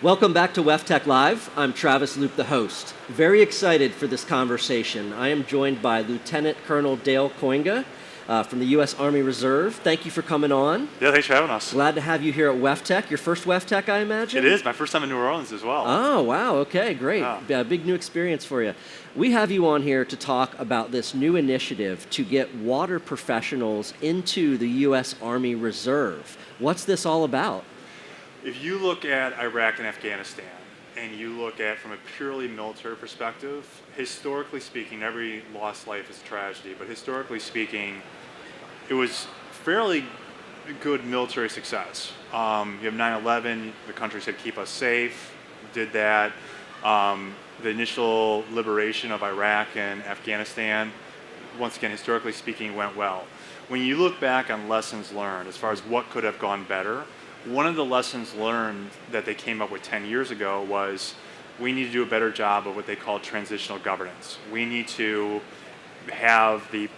Welcome back to WEFTech Live. I'm Travis Loop, the host. Very excited for this conversation. I am joined by Lieutenant Colonel Dale Kooyenga from the U.S. Army Reserve. Thank you for coming on. Yeah, thanks for having us. Glad to have you here at WEFTech. Your first WEFTech, I imagine? It is. My first time in New Orleans as well. Oh, wow. Okay, great. Yeah. Big new experience for you. We have you on here to talk about this new initiative to get water professionals into the U.S. Army Reserve. What's this all about? If you look at Iraq and Afghanistan, and you look at from a purely military perspective, historically speaking, every lost life is a tragedy, but historically speaking, it was fairly good military success. You have 9/11, the country said keep us safe, did that. The initial liberation of Iraq and Afghanistan, once again, historically speaking, went well. When you look back on lessons learned, as far as what could have gone better, one of the lessons learned that they came up with 10 years ago was we need to do a better job of what they call transitional governance. We need to have the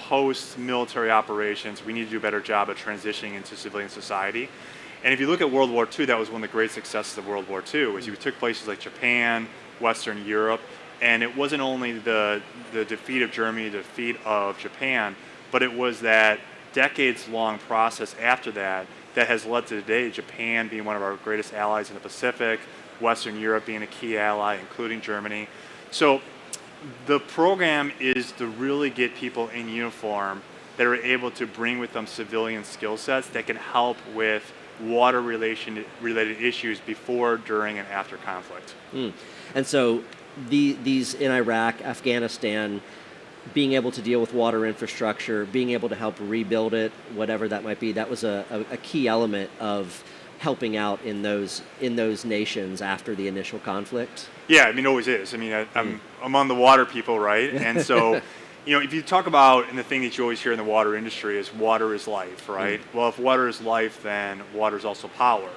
post-military operations, we need to do a better job of transitioning into civilian society. And if you look at World War II, that was one of the great successes of World War II, was you took places like Japan, Western Europe, and it wasn't only the defeat of Germany, the defeat of Japan, but it was that decades-long process after that has led to today, Japan being one of our greatest allies in the Pacific, Western Europe being a key ally, including Germany. So the program is to really get people in uniform that are able to bring with them civilian skill sets that can help with water related issues before, during, and after conflict. And so these in Iraq, Afghanistan, being able to deal with water infrastructure, being able to help rebuild it, whatever that might be, that was a key element of helping out in those nations after the initial conflict. Yeah, I mean, it always is. I mean, I'm among the water people, right? And so, if you talk about, and the thing that you always hear in the water industry is water is life, right? Well, if water is life, then water is also power.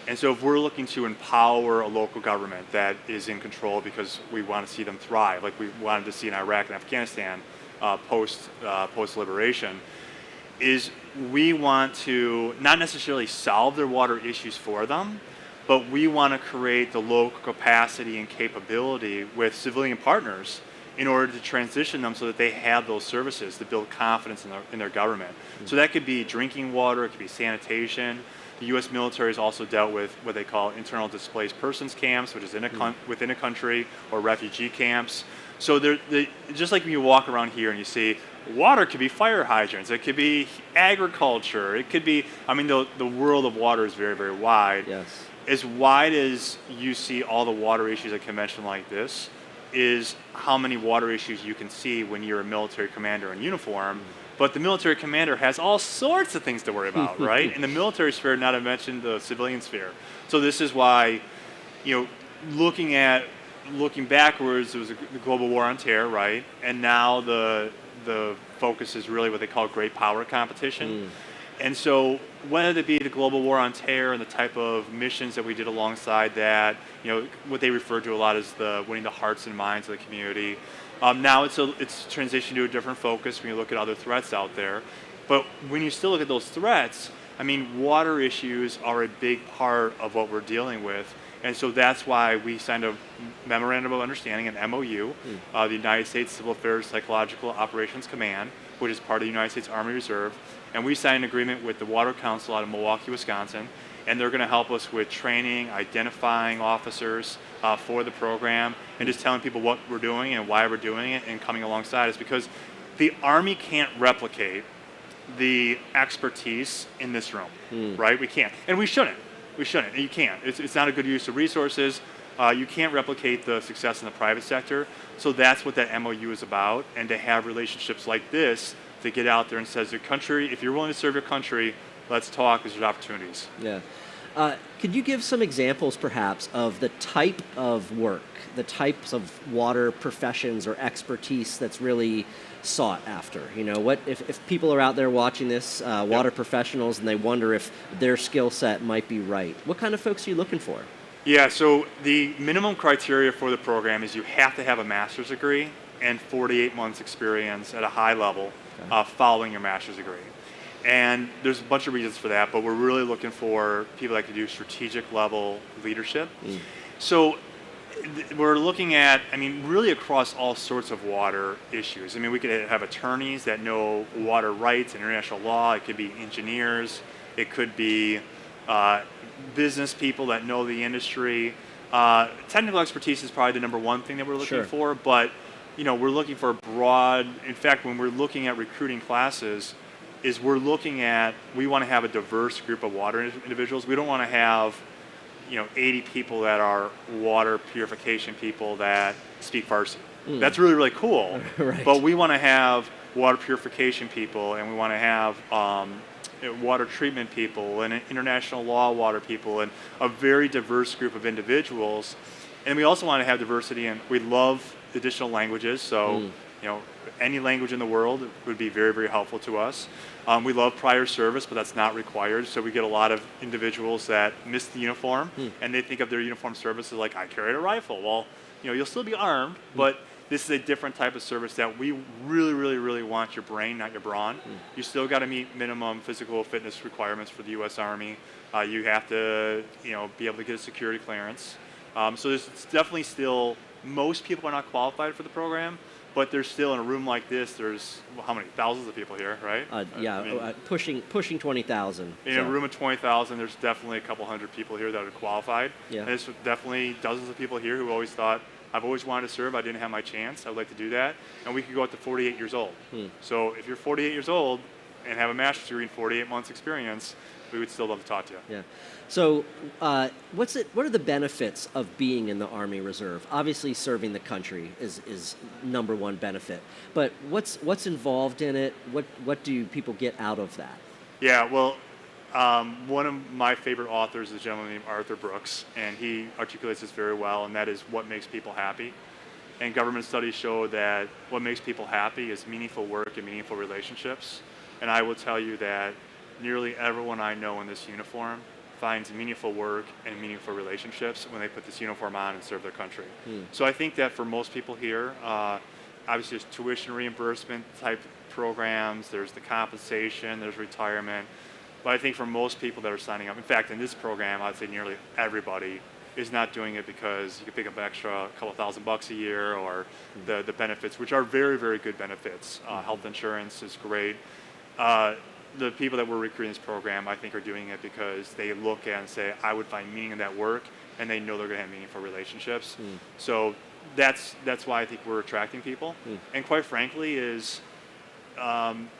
And so if we're looking to empower a local government that is in control because we want to see them thrive, like we wanted to see in Iraq and Afghanistan post-liberation, is we want to not necessarily solve their water issues for them, but we want to create the local capacity and capability with civilian partners in order to transition them so that they have those services to build confidence in their government. So that could be drinking water, it could be sanitation. The U.S. military has also dealt with what they call internal displaced persons camps, which is within a country, or refugee camps. So just like when you walk around here and you see water could be fire hydrants, it could be agriculture, it could be, the world of water is very, very wide. Yes. As wide as you see all the water issues at a convention like this is how many water issues you can see when you're a military commander in uniform. But the military commander has all sorts of things to worry about, right? In the military sphere, not to mention the civilian sphere. So this is why, looking backwards, it was the global war on terror, right? And now the focus is really what they call great power competition. And so whether it be the global war on terror and the type of missions that we did alongside that, what they refer to a lot as the winning the hearts and minds of the community. Now it's transitioned to a different focus when you look at other threats out there. But when you still look at those threats, water issues are a big part of what we're dealing with. And so that's why we signed a Memorandum of Understanding, an MOU, the United States Civil Affairs Psychological Operations Command, which is part of the United States Army Reserve. And we signed an agreement with the Water Council out of Milwaukee, Wisconsin. And they're going to help us with training, identifying officers for the program, and just telling people what we're doing and why we're doing it and coming alongside us. Because the Army can't replicate the expertise in this room, right? We can't. And we shouldn't. We shouldn't. You can't. It's not a good use of resources. You can't replicate the success in the private sector. So that's what that MOU is about. And to have relationships like this to get out there and says, your country, if you're willing to serve your country, let's talk, because there's opportunities. Yeah. Could you give some examples, perhaps, of the type of work, the types of water professions or expertise that's really sought after? What if people are out there watching this, water professionals, and they wonder if their skill set might be right? What kind of folks are you looking for? Yeah, so the minimum criteria for the program is you have to have a master's degree and 48 months experience at a high level following your master's degree. And there's a bunch of reasons for that, but we're really looking for people that can do strategic level leadership. So we're looking at, I mean, really across all sorts of water issues. I mean, we could have attorneys that know water rights and international law. It could be engineers. It could be business people that know the industry. Technical expertise is probably the number one thing that we're looking for, but we're looking for a broad. In fact, when we're looking at recruiting classes, we want to have a diverse group of water individuals. We don't want to have 80 people that are water purification people that speak Farsi. That's really, really cool. Right. But we want to have water purification people, and we want to have water treatment people and international law water people, and a very diverse group of individuals. And we also want to have diversity, and we love additional languages. So any language in the world would be very, very helpful to us. We love prior service, but that's not required. So we get a lot of individuals that miss the uniform, and they think of their uniform service as like, I carried a rifle. Well, you'll still be armed, but this is a different type of service that we really, really, really want your brain, not your brawn. You still got to meet minimum physical fitness requirements for the U.S. Army. You have to, be able to get a security clearance. So there's definitely still, most people are not qualified for the program. But there's still, in a room like this, there's how many thousands of people here, right? Pushing 20,000. In a room of 20,000, there's definitely a couple hundred people here that are qualified. Yeah. And there's definitely dozens of people here who always thought, I've always wanted to serve, I didn't have my chance, I would like to do that. And we could go up to 48 years old. So if you're 48 years old and have a master's degree in 48 months experience, we would still love to talk to you. Yeah. So what are the benefits of being in the Army Reserve? Obviously, serving the country is number one benefit. But what's involved in it? What do people get out of that? Yeah, well, one of my favorite authors is a gentleman named Arthur Brooks, and he articulates this very well, and that is what makes people happy. And government studies show that what makes people happy is meaningful work and meaningful relationships. And I will tell you that nearly everyone I know in this uniform finds meaningful work and meaningful relationships when they put this uniform on and serve their country. So I think that for most people here, obviously there's tuition reimbursement type programs, there's the compensation, there's retirement. But I think for most people that are signing up, in fact, in this program, I'd say nearly everybody is not doing it because you can pick up an extra couple $1,000 a year, or the benefits, which are very, very good benefits. Health insurance is great. The people that we're recruiting this program, I think, are doing it because they look at and say, I would find meaning in that work, and they know they're going to have meaningful relationships. So that's why I think we're attracting people. And quite frankly, this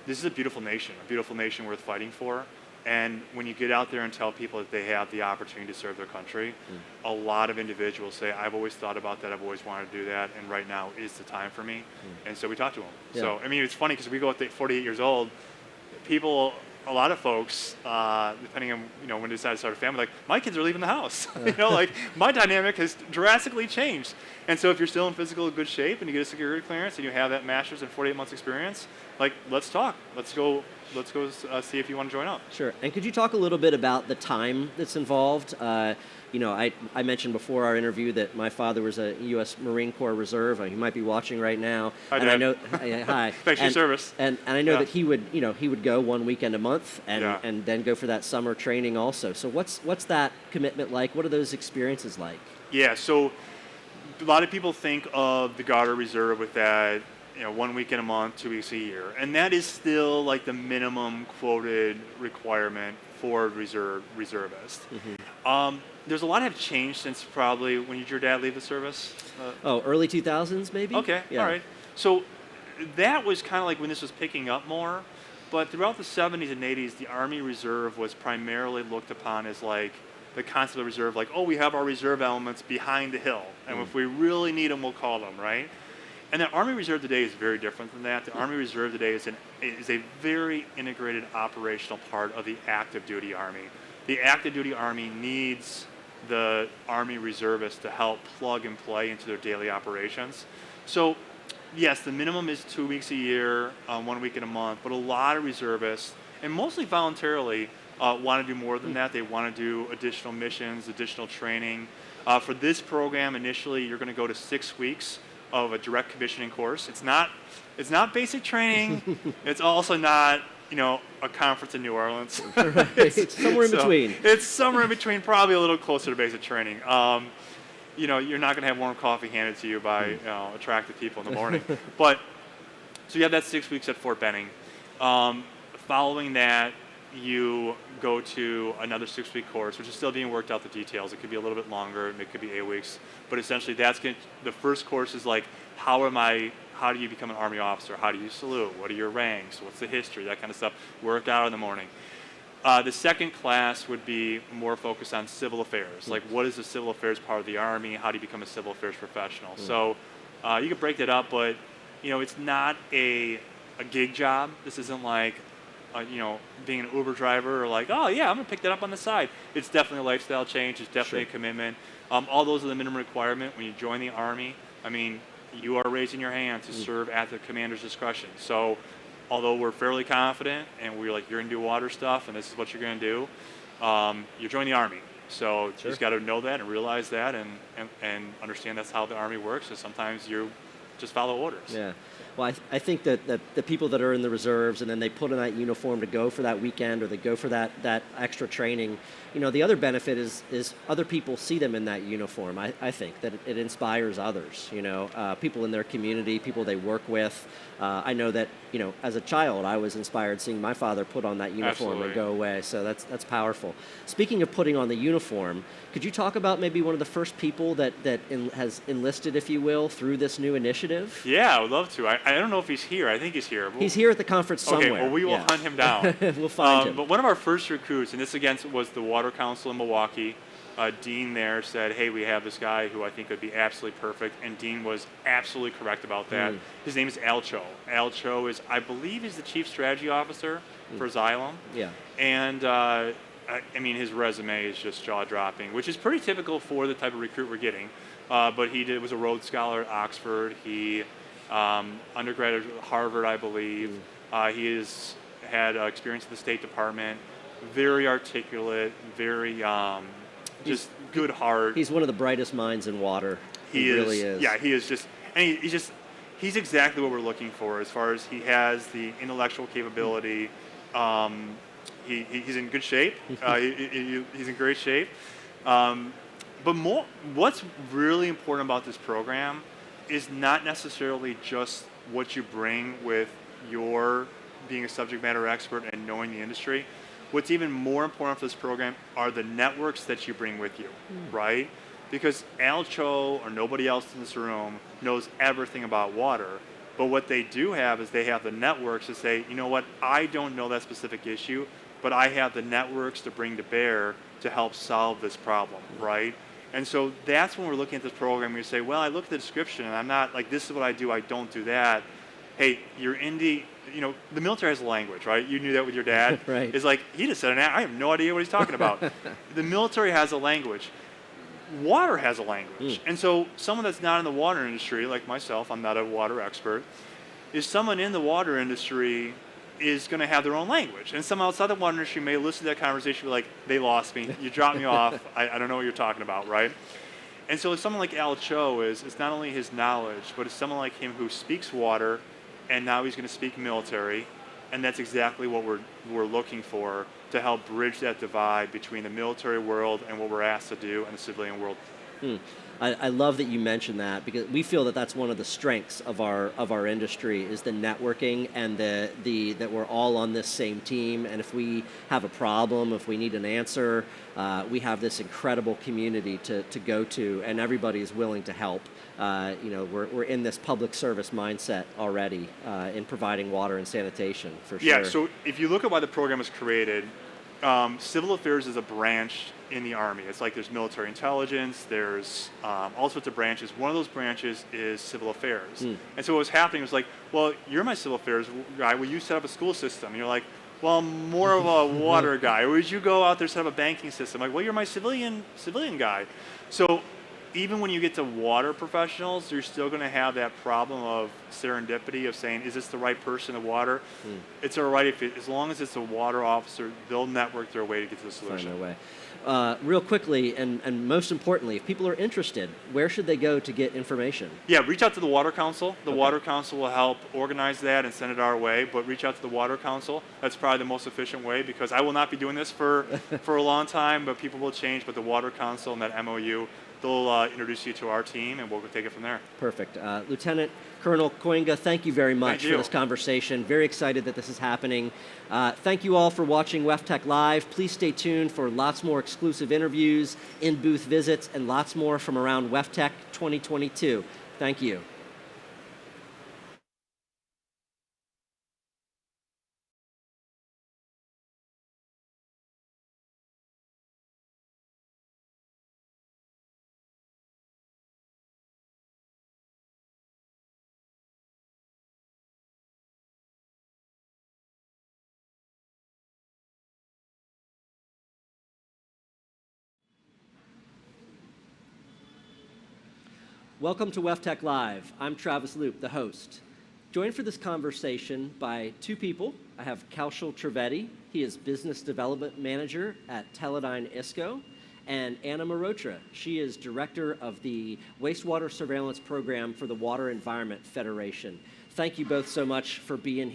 is a beautiful nation worth fighting for. And when you get out there and tell people that they have the opportunity to serve their country, a lot of individuals say, I've always thought about that, I've always wanted to do that, and right now is the time for me. And so we talk to them. Yeah. So, I mean, it's funny because we go up to 48 years old, people, a lot of folks, depending on when they decide to start a family, like, my kids are leaving the house. Like, my dynamic has drastically changed. And so if you're still in physical good shape and you get a security clearance and you have that master's and 48 months experience, like, let's talk. Let's go see if you want to join up. Sure. And could you talk a little bit about the time that's involved? I mentioned before our interview that my father was a U.S. Marine Corps Reserve. He might be watching right now. Hi, Dad. And I know, hi. Thanks for your service. And I know that he would go one weekend a month and then go for that summer training also. So what's that commitment like? What are those experiences like? Yeah. So a lot of people think of the Guard or Reserve with that 1 weekend a month, 2 weeks a year. And that is still like the minimum quoted requirement for a reservist. There's a lot have changed since probably, when did your dad leave the service? Early 2000s maybe? Okay, Yeah. all right. So that was kind of like when this was picking up more. But throughout the 70s and 80s, the Army Reserve was primarily looked upon as like the concept of reserve, like, oh, we have our reserve elements behind the hill. And if we really need them, we'll call them, right? And the Army Reserve today is very different than that. The Army Reserve today is a very integrated operational part of the active duty Army. The active duty Army needs the Army Reservists to help plug and play into their daily operations. So, yes, the minimum is 2 weeks a year, 1 week in a month, but a lot of reservists, and mostly voluntarily, want to do more than that. They want to do additional missions, additional training. For this program, initially, you're going to go to 6 weeks of a direct commissioning course. It's not basic training. It's also not a conference in New Orleans. Right. It's somewhere in between. It's somewhere in between, probably a little closer to basic training. You're not going to have warm coffee handed to you by attractive people in the morning. But so you have that 6 weeks at Fort Benning. Following that, you go to another 6-week course, which is still being worked out the details. It could be a little bit longer, it could be 8 weeks. But essentially, the first course is like, how do you become an Army officer? How do you salute? What are your ranks? What's the history? That kind of stuff. Worked out in the morning. The second class would be more focused on civil affairs. Like, what is the civil affairs part of the Army? How do you become a civil affairs professional? So you could break that up, but it's not a gig job. This isn't like being an Uber driver, or like, oh yeah, I'm gonna pick that up on the side. It's definitely a lifestyle change. It's definitely a commitment. All those are the minimum requirement when you join the Army. I mean, you are raising your hand to serve at the commander's discretion. So, although we're fairly confident and we're like, you're gonna do water stuff and this is what you're gonna do, you're joining the Army. So you just got to know that and realize that and understand that's how the Army works. And sometimes you just follow orders. Yeah. Well, I think that the people that are in the reserves and then they put on that uniform to go for that weekend or they go for that extra training, the other benefit is other people see them in that uniform. I think that it inspires others, people in their community, people they work with. I know that, as a child, I was inspired seeing my father put on that uniform and go away. So that's powerful. Speaking of putting on the uniform, could you talk about maybe one of the first people that has enlisted, if you will, through this new initiative? Yeah, I would love to. I don't know if he's here. I think he's here. He's here at the conference somewhere. Okay, well, we will hunt him down. We'll find him. But one of our first recruits, and this again was the Water Council in Milwaukee, Dean there said, hey, we have this guy who I think would be absolutely perfect. And Dean was absolutely correct about that. His name is Al Cho. Al Cho is, I believe, he's the Chief Strategy Officer for Xylem. Yeah. And I mean, his resume is just jaw-dropping, which is pretty typical for the type of recruit we're getting. But he was a Rhodes Scholar at Oxford. He undergraduate at Harvard, I believe. He has had experience in the State Department. Very articulate, very just good heart. He's one of the brightest minds in water. He really is. Yeah, he is just, and he's exactly what we're looking for as far as he has the intellectual capability. He's in good shape. He's in great shape. But what's really important about this program is not necessarily just what you bring with your being a subject matter expert and knowing the industry. What's even more important for this program are the networks that you bring with you, right? Because Al Cho or nobody else in this room knows everything about water. But what they do have is they have the networks to say, you know what, I don't know that specific issue, but I have the networks to bring to bear to help solve this problem, right? And so that's when we're looking at this program, we say, well, I look at the description and I'm not like, this is what I do, I don't do that. Hey, you're in the military has a language, right? You knew that with your dad. Right. It's like, he just said an I have no idea what he's talking about. The military has a language. Water has a language. And so someone that's not in the water industry, like myself, I'm not a water expert, is someone in the water industry is going to have their own language. And someone outside the water industry may listen to that conversation and be like, they lost me, you dropped me off, I don't know what you're talking about, right? And so someone like Al Cho it's not only his knowledge, but it's someone like him who speaks water, and now he's going to speak military, and that's exactly what we're looking for to help bridge that divide between the military world and what we're asked to do in the civilian world. I love that you mentioned that because we feel that that's one of the strengths of our industry is the networking and that we're all on this same team. And if we have a problem, if we need an answer, we have this incredible community to go to, and everybody is willing to help. We're in this public service mindset already in providing water and sanitation for sure. Yeah. So if you look at why the program was created, civil affairs is a branch in the Army. It's like there's military intelligence, there's all sorts of branches. One of those branches is civil affairs. And so what was happening was like, well, you're my civil affairs guy. Will you set up a school system? And you're like, well, I'm more of a water guy. Or would you go out there set up a banking system? Like, well, you're my civilian guy. So even when you get to water professionals, you're still going to have that problem of serendipity of saying, is this the right person to water? It's all right as long as it's a water officer, they'll network their way to get to the solution. Find their way. Real quickly, and most importantly, if people are interested, where should they go to get information? Yeah, reach out to the Water Council. The Okay. Water Council will help organize that and send it our way, but reach out to the Water Council. That's probably the most efficient way, because I will not be doing this for a long time, but people will change. But the Water Council and that MOU, they'll introduce you to our team, and we'll take it from there. Perfect. Lieutenant Colonel Kooyenga, thank you very much Thank for you. this conversation. Very excited that this is happening. Thank you all for watching WEFTech Live. Please stay tuned for lots more exclusive interviews, in-booth visits, and lots more from around WEFTech 2022. Thank you. Welcome to WEFTech Live. I'm Travis Loop, the host. Joined for this conversation by two people. I have Kaushal Trivedi. He is Business Development Manager at Teledyne ISCO. And Anna Marotra. She is Director of the Wastewater Surveillance Program for the Water Environment Federation. Thank you both so much for being here.